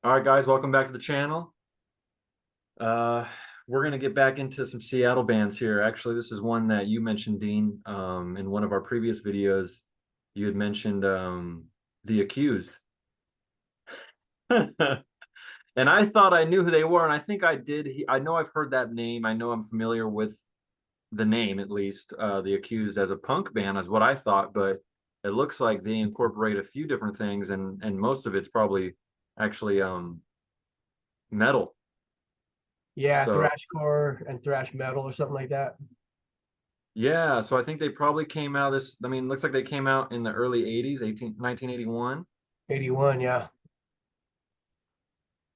All right, guys, welcome back to the channel. Uh, we're gonna get back into some Seattle bands here. Actually, this is one that you mentioned, Dean, in one of our previous videos. You had mentioned the Accused, and I thought I knew who they were, and I think I did. I know I've heard that name. I know I'm familiar with the name, at least. The Accused as a punk band is what I thought, but it looks like they incorporate a few different things, and most of it's probably actually metal. Yeah, So thrashcore and thrash metal or something like that. yeah, so I think they probably came out I mean, looks like they came out in the early 80s, 1981. 81, yeah.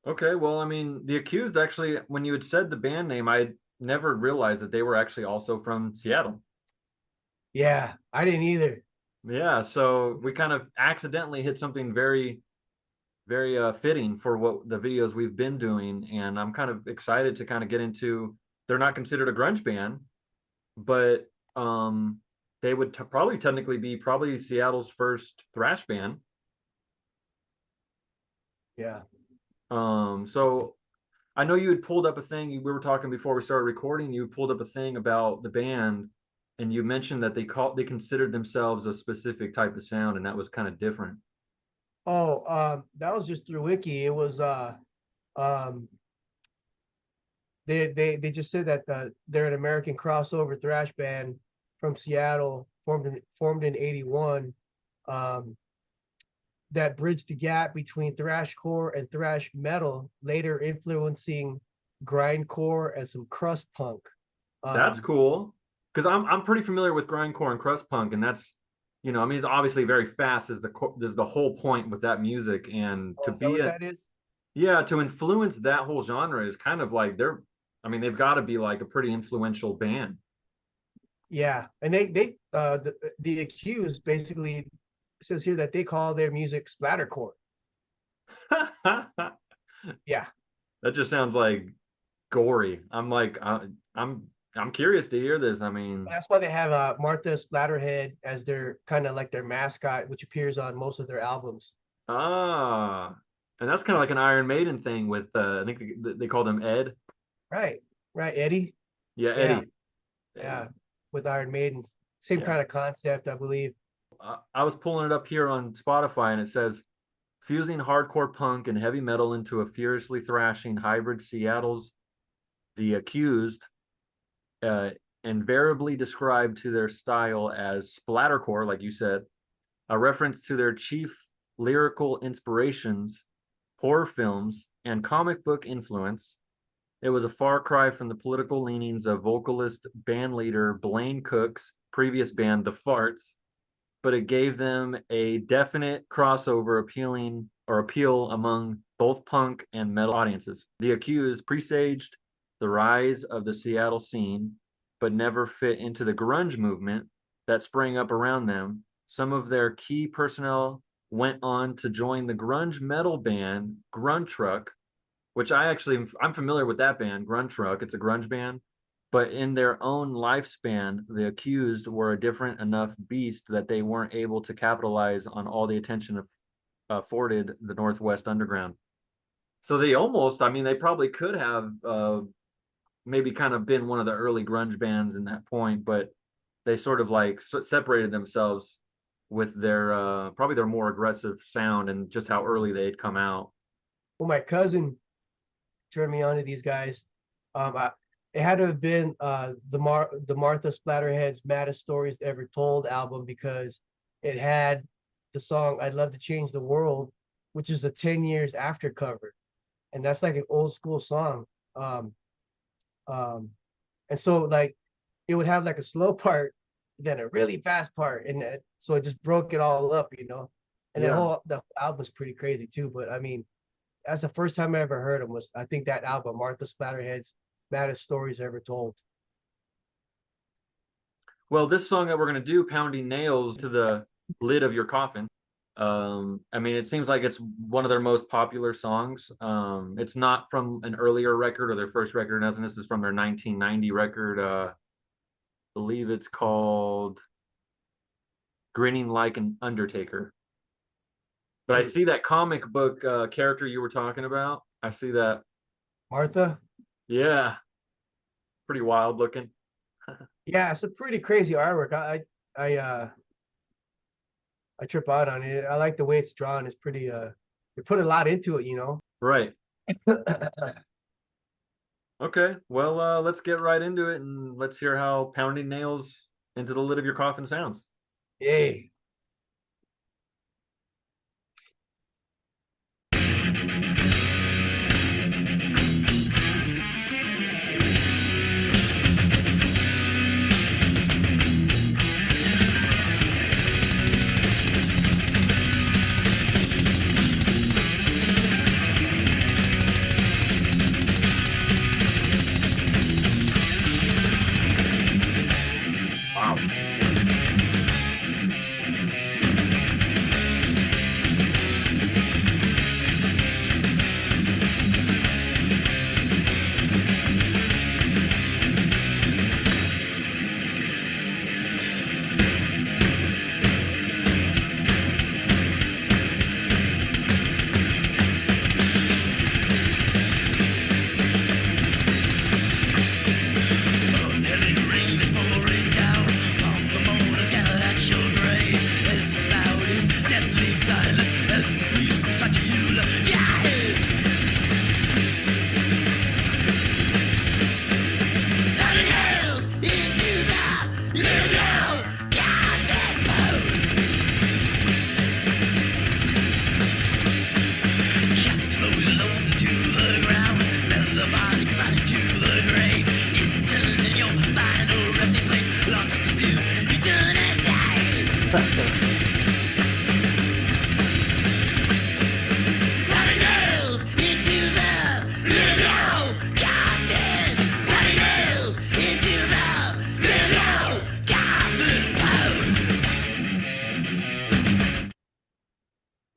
Okay, well, I mean, The Accused actually, when you had said the band name, I never realized that they were actually also from Seattle. Yeah, I didn't either. Yeah, so we kind of accidentally hit something very, very fitting for what the videos we've been doing, and I'm kind of excited to kind of get into. They're not considered a grunge band, but they would probably technically be probably Seattle's first thrash band. Yeah. So I know you had pulled up a thing. We were talking before we started recording. You pulled up a thing about the band, and you mentioned that they considered themselves a specific type of sound, and that was kind of different. Oh, that was just through Wiki. It was um they just said that they're an American crossover thrash band from Seattle, formed in 81. Um that bridged the gap between thrashcore and thrash metal, later influencing grindcore and some crust punk. That's Um cool because I'm pretty familiar with grindcore and crust punk, and that's I mean, it's obviously very fast is the whole point with that music, and oh, is that what that is? yeah, to influence that whole genre is kind of like I mean, they've got to be like a pretty influential band. Yeah, and the accused basically says here that they call their music splattercore. That Yeah, just sounds like gory. I'm I'm curious to hear this. I mean, that's why they have Martha Splatterhead as their kind of like their mascot, which appears on most of their albums. ah, and that's kind of like an Iron Maiden thing with I think they called him Ed. Right, right, Eddie. Yeah, Yeah, Eddie. yeah, Eddie. with Iron Maiden, same Yeah. kind of concept, I believe. I was pulling it up here on Spotify, and it says fusing hardcore punk and heavy metal into a furiously thrashing hybrid. Seattle's The Accused, uh, invariably described to their style as splattercore, like you said, a reference to their chief lyrical inspirations, horror films, and comic book influence. It was a far cry from the political leanings of vocalist bandleader Blaine Cook's previous band, The Farts, but it gave them a definite crossover appeal among both punk and metal audiences. The Accused presaged the rise of the Seattle scene, but never fit into the grunge movement that sprang up around them. Some of their key personnel went on to join the grunge metal band Grunt Truck, which I'm familiar with that band, Grunt Truck. It's a grunge band, but in their own lifespan, the Accused were a different enough beast that they weren't able to capitalize on all the attention afforded the Northwest Underground. So they almost, I mean, they probably could have maybe kind of been one of the early grunge bands in that point, but they sort of like separated themselves with their probably their more aggressive sound and just how early they had come out. Well, my cousin turned me on to these guys. It had to have been the Martha Splatterhead's Maddest Stories Ever Told album because it had the song "I'd Love to Change the World," which is a 10 years after cover, and that's like an old school song. Um, um, and so like it would have like a slow part, then a really fast part, and so it just broke it all up. And then Yeah. the whole album's pretty crazy too. But I mean, that's the first time I ever heard him was I think that album, Martha Splatterhead's Maddest Stories Ever Told. Well, this song that we're going to do, Pounding Nails to the Lid of Your Coffin. I mean, it seems like it's one of their most popular songs. It's not from an earlier record or their first record or nothing. This is from their 1990 record. I believe it's called Grinning Like an Undertaker. But I see that comic book character you were talking about. I see that. Martha. Yeah, pretty wild looking. Yeah, it's a pretty crazy artwork. I trip out on it. I like the way it's drawn. It's pretty they put a lot into it, you know. Right. Okay. Well, let's get right into it and let's hear how pounding nails into the lid of your coffin sounds. Yay.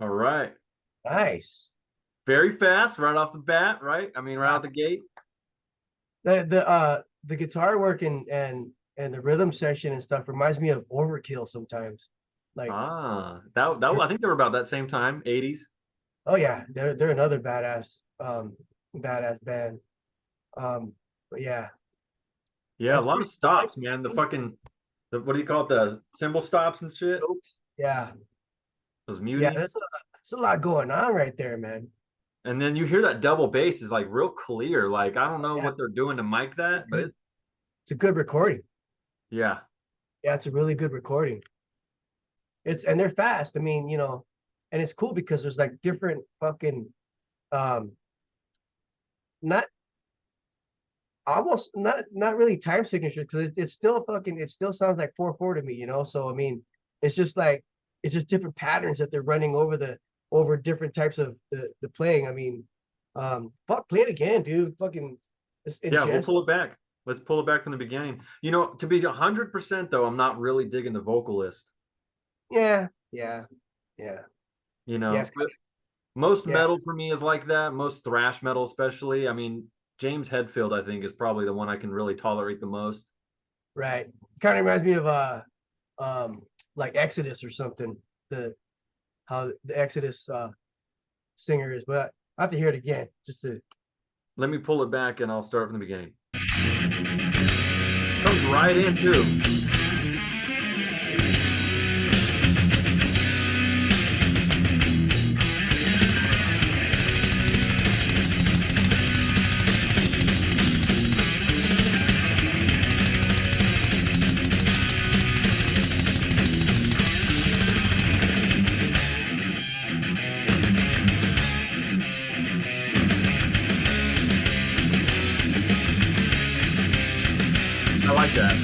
All right. Nice. Very fast, right off the bat, right? I mean, right out the gate. The guitar work and the rhythm section and stuff reminds me of Overkill sometimes. Like that I think they were about that same time, 80s. oh yeah, they're another badass band. But yeah. Yeah, That's a lot pretty of stops, man. The what do you call it? The cymbal stops and shit. Oops. Yeah. Those Yeah, muting. there's a lot going on right there, man. And then you hear that double bass is like real clear. Like I don't know Yeah. what they're doing to mic that, but It's a good recording. yeah. Yeah, it's a really good recording. And they're fast. I mean, you know, and it's cool because there's like different fucking um not almost not really time signatures because it's still fucking it still sounds like 4/4 to me, you know. So I mean, it's just like it's just different patterns that they're running over different types of the playing. I mean, fuck, play it again, dude. Fucking it's Yeah, we'll ingest. pull it back. Let's pull it back from the beginning. You know, to be 100% though, I'm not really digging the vocalist. Yeah. You know, Yes. most Yeah. metal for me is like that. Most thrash metal, especially. I mean, James Hetfield, I think, is probably the one I can really tolerate the most. Right. Kind of reminds me of like Exodus or something. How the Exodus singer is, but I have to hear it again just to. Let me pull it back and I'll start from the beginning. Comes right in too. I like that.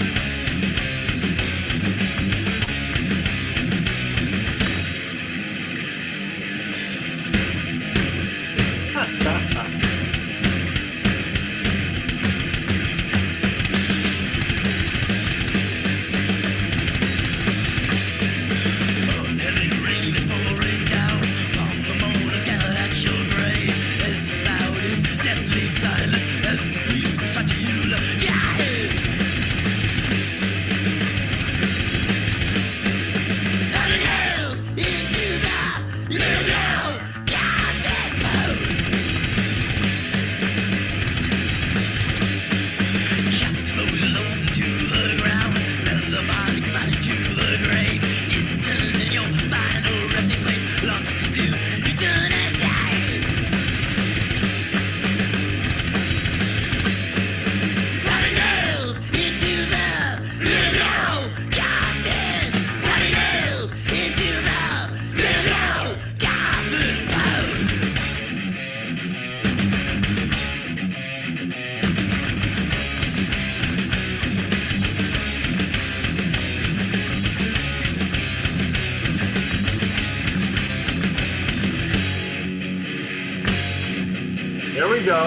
There we go.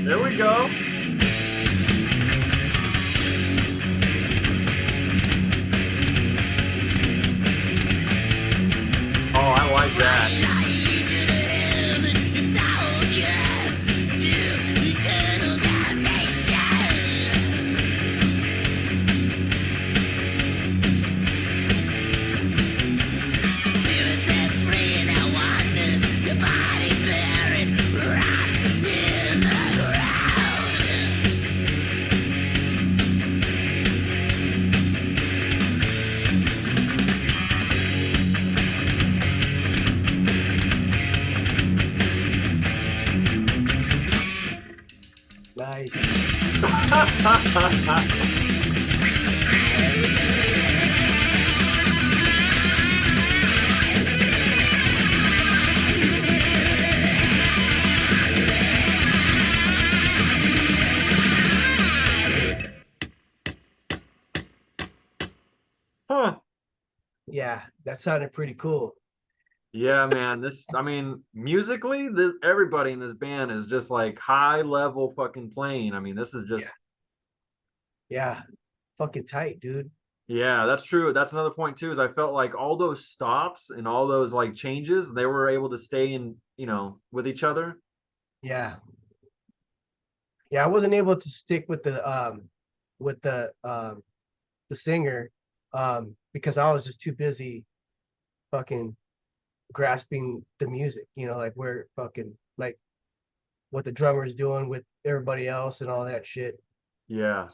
There we go. Oh, I like that. Nice. Huh. Yeah, that sounded pretty cool. Yeah, man. I mean, musically, everybody in this band is just like high level fucking playing. I mean, this is Yeah. just, Yeah. Fucking tight, dude. yeah, that's true. That's another point too, is I felt like all those stops and all those like changes, they were able to stay in, with each other. Yeah. Yeah, I wasn't able to stick with the singer because I was just too busy fucking grasping the music, like where fucking like what the drummer's doing with everybody else and all that shit. Yeah.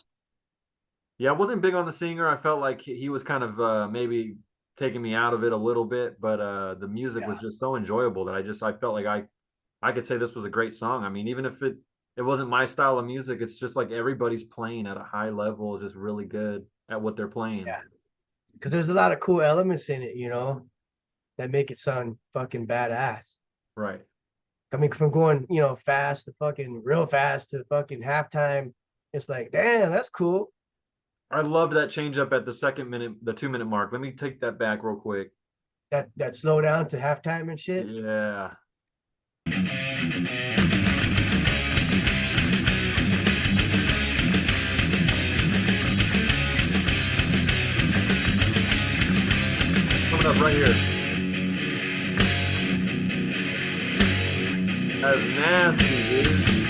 Yeah, I wasn't big on the singer. I felt like he was kind of maybe taking me out of it a little bit, but the music was Yeah. just so enjoyable that I felt like I could say this was a great song. I mean, even if it wasn't my style of music, it's just like everybody's playing at a high level, just really good at what they're playing. Yeah. Because there's a lot of cool elements in it, that make it sound fucking badass. Right. I mean, from going, fast to fucking real fast to fucking halftime, it's like, damn, that's cool. I love that change up at the second minute, the 2 minute mark. Let me take that back real quick. That slow down to halftime and shit. Yeah. Coming up right here. That's nasty, dude.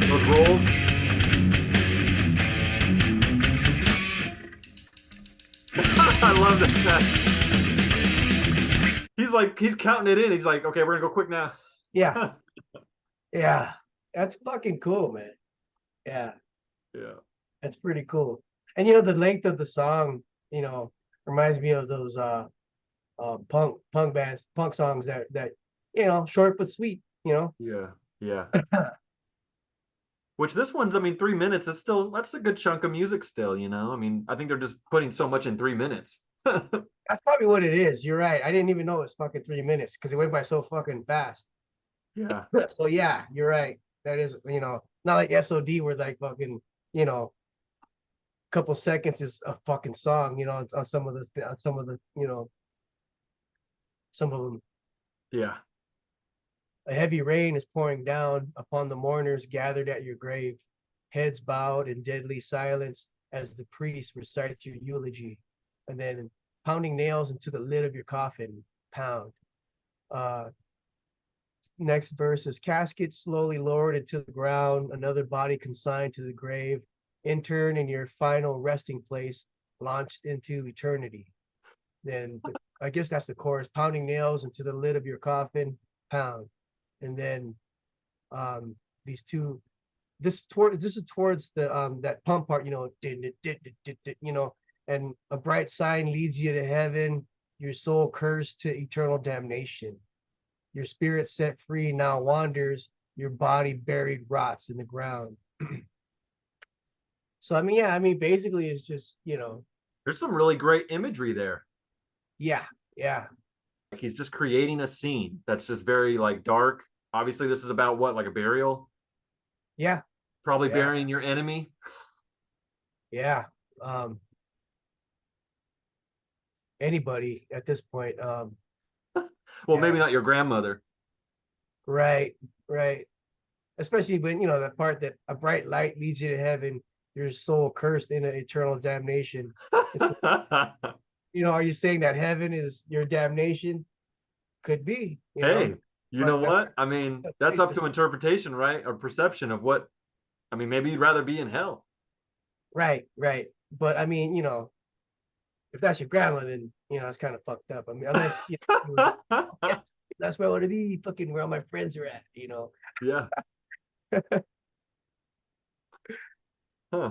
Those rolls. I love that. He's counting it in. He's like, okay, we're gonna go quick now. Yeah, yeah, that's fucking cool, man. Yeah, Yeah. that's pretty cool. And the length of the song, reminds me of those punk songs that short but sweet. Yeah. Yeah. Which this one's, I mean, 3 minutes is still, that's a good chunk of music still. I mean, I think they're just putting so much in 3 minutes. That's probably what it is. You're right. I didn't even know it's fucking 3 minutes because it went by so fucking fast. Yeah. So yeah, you're right. That is, not like SOD where like fucking, couple seconds is a fucking song, on some of them. Yeah. A heavy rain is pouring down upon the mourners gathered at your grave, heads bowed in deadly silence as the priest recites your eulogy, and then pounding nails into the lid of your coffin, pound. Uh, Next verse is casket slowly lowered into the ground, another body consigned to the grave, intern in your final resting place, launched into eternity. Then I guess that's the chorus, pounding nails into the lid of your coffin, pound. And then these two, this is towards the that pump part, and a bright sign leads you to heaven, your soul cursed to eternal damnation. Your spirit set free now wanders, your body buried rots in the ground. So I mean, yeah, I mean, basically, it's just There's some really great imagery there. yeah, yeah, Like he's just creating a scene that's just very like dark. Obviously, this is about what, like a burial? yeah, Probably yeah, burying your enemy. yeah. Anybody at this point. Well, maybe Yeah, not your grandmother. right, right. Especially when that part that a bright light leads you to heaven, your soul cursed in eternal damnation. It's are you saying that heaven is your damnation? Could be, Hey, you know but that's what? I mean, a that's place up to to interpretation, right? Or perception of what. I mean, maybe you'd rather be in hell. right, right. But I mean, if that's your grandma, then it's kind of fucked up. I mean, unless you were like, oh, yes, that's where I want to be, fucking where all my friends are at. Yeah. Huh.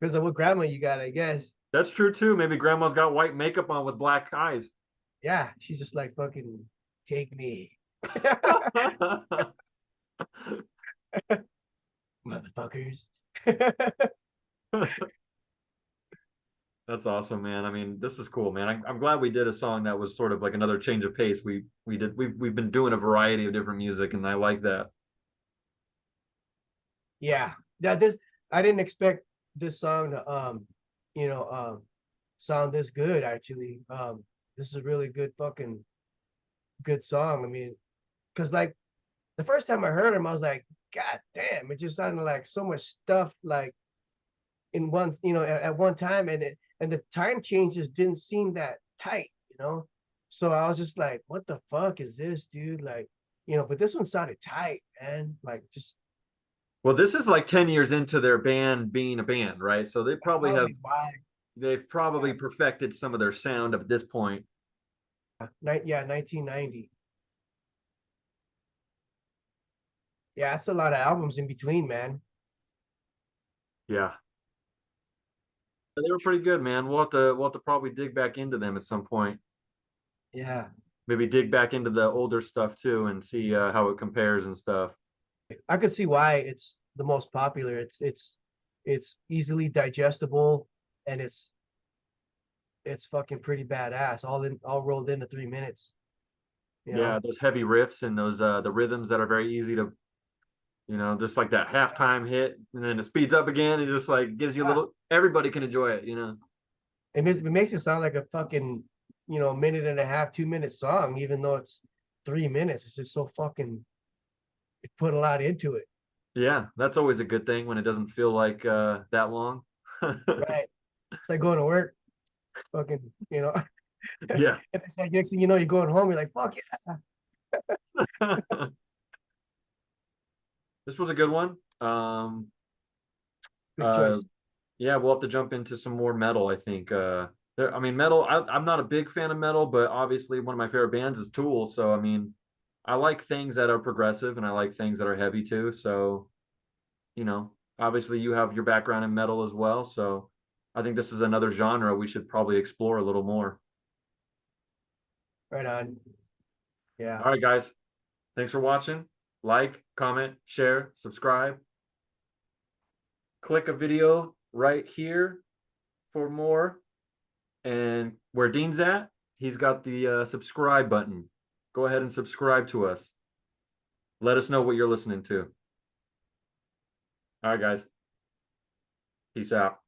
Because of what grandma you got, I guess. That's true too. Maybe grandma's got white makeup on with black eyes. Yeah, she's just like fucking take me, motherfuckers. That's awesome, man. I mean, this is cool, man. I'm glad we did a song that was sort of like another change of pace. We've been doing a variety of different music, and I like that. Yeah, this I didn't expect this song to sound this good actually. This is a really good fucking good song. I mean, because like the first time I heard him, I was like, God damn, it just sounded like so much stuff like in one, at one time, and the time changes didn't seem that tight. So I was just like, what the fuck is this, dude? Like, but this one sounded tight, man. Like just Well, this is like 10 years into their band being a band, right? So probably why. they've probably perfected some of their sound at this point. Yeah, 1990. Yeah, that's a lot of albums in between, man. Yeah. They were pretty good, man. We'll have to probably dig back into them at some point. Yeah, Maybe dig back into the older stuff too and see how it compares and stuff. I could see why it's the most popular. It's easily digestible, and it's fucking pretty badass. All rolled into 3 minutes. You Yeah, know. those heavy riffs and those the rhythms that are very easy to, just like that halftime hit and then it speeds up again and just like gives you a Yeah. little, everybody can enjoy it. It makes it sound like a fucking minute and a half, 2 minute song, even though it's 3 minutes. It's just so fucking. It put a lot into it. Yeah, that's always a good thing when it doesn't feel like that long. Right. It's like going to work. Fucking. Yeah. It's like next thing you know, you're going home. You're like, fuck yeah. This was a good one. Good Uh, choice. yeah, we'll have to jump into some more metal, I think. I mean, metal, I'm not a big fan of metal, but obviously one of my favorite bands is Tool. So, I mean, I like things that are progressive and I like things that are heavy too. So, obviously you have your background in metal as well. So, I think this is another genre we should probably explore a little more. Right on. Yeah. All right, guys. Thanks for watching. Like, comment, share, subscribe. Click a video right here for more. And where Dean's at, he's got the subscribe button. Go ahead and subscribe to us. Let us know what you're listening to. All right, guys. Peace out.